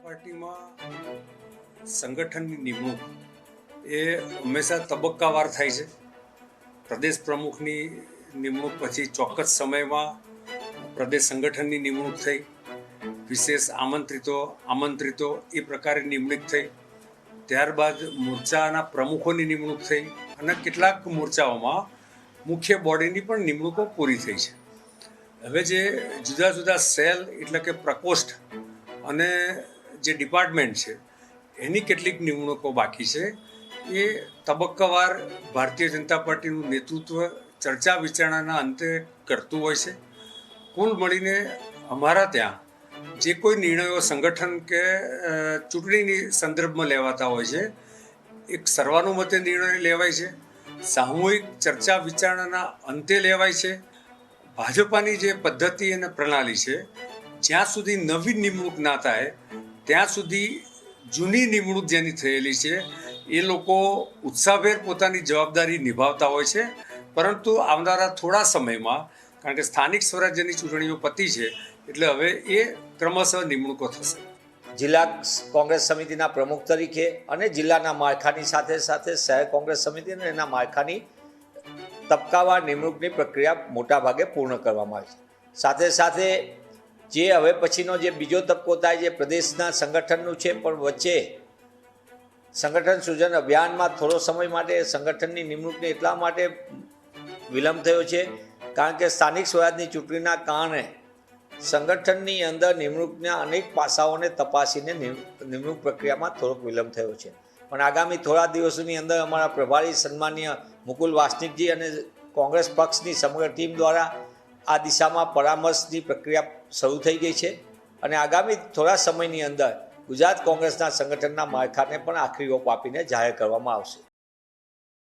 પાર્ટીમાં સંગઠનની નિમણૂક એ હંમેશા તબક્કાવાર થાય છે. પ્રદેશ પ્રમુખની નિમણૂક પછી ચોક્કસ સમયમાં પ્રદેશ સંગઠનની નિમણૂક થઈ, વિશેષ આમંત્રિતો એ પ્રકારે નિમણૂક થઈ, ત્યારબાદ મોરચાના પ્રમુખોની નિમણૂક થઈ અને કેટલાક મોરચાઓમાં મુખ્ય બોડીની પણ નિમણૂકો પૂરી થઈ છે. હવે જે જુદા જુદા સેલ એટલે કે પ્રકોષ્ઠ અને જે ડિપાર્ટમેન્ટ છે એની કેટલીક નિમણૂકો બાકી છે. એ તબક્કાવાર ભારતીય જનતા પાર્ટીનું નેતૃત્વ ચર્ચા વિચારણાના અંતે કરતું હોય છે. કુલ મળીને અમારા ત્યાં જે કોઈ નિર્ણયો સંગઠન કે ચૂંટણીની સંદર્ભમાં લેવાતા હોય છે, એક સર્વાનુમતે નિર્ણય લેવાય છે, સામૂહિક ચર્ચા વિચારણાના અંતે લેવાય છે. ભાજપાની જે પદ્ધતિ અને પ્રણાલી છે, જ્યાં સુધી નવી નિમણૂક ના થાય ત્યાં સુધી જૂની નિમણૂક જેની થયેલી છે એ લોકો ઉત્સાહભેર પોતાની જવાબદારી નિભાવતા હોય છે. પરંતુ આવનારા થોડા સમયમાં, કારણ કે સ્થાનિક સ્વરાજ્યની ચૂંટણીઓ પતી છે, એટલે હવે એ ક્રમશઃ નિમણૂકો થશે. જિલ્લા કોંગ્રેસ સમિતિના પ્રમુખ તરીકે અને જિલ્લાના માળખાની સાથે સાથે શહેર કોંગ્રેસ સમિતિ અને એના માળખાની તબક્કાવાર નિમણૂકની પ્રક્રિયા મોટાભાગે પૂર્ણ કરવામાં આવી છે. સાથે સાથે જે હવે પછીનો જે બીજો તબક્કો થાય છે પ્રદેશના સંગઠનનું છે, પણ વચ્ચે સંગઠન સૃજન અભિયાનમાં થોડો સમય માટે સંગઠનની નિમણૂકને એટલા માટે વિલંબ થયો છે કારણ કે સ્થાનિક સ્વરાજની ચૂંટણીના કારણે સંગઠનની અંદર નિમણૂકના અનેક પાસાઓને તપાસીને નિમણૂક પ્રક્રિયામાં થોડોક વિલંબ થયો છે. પણ આગામી થોડા દિવસોની અંદર અમારા પ્રભારી સન્માનીય મુકુલ વાસનિકજી અને કોંગ્રેસ પક્ષની સમગ્ર ટીમ દ્વારા આ દિશામાં પરામર્શની પ્રક્રિયા શરૂ થઈ ગઈ છે અને આગામી થોડા સમયની અંદર ગુજરાત કોંગ્રેસના સંગઠનના માળખાને પણ આખરી ઓપ આપીને જાહેર કરવામાં આવશે.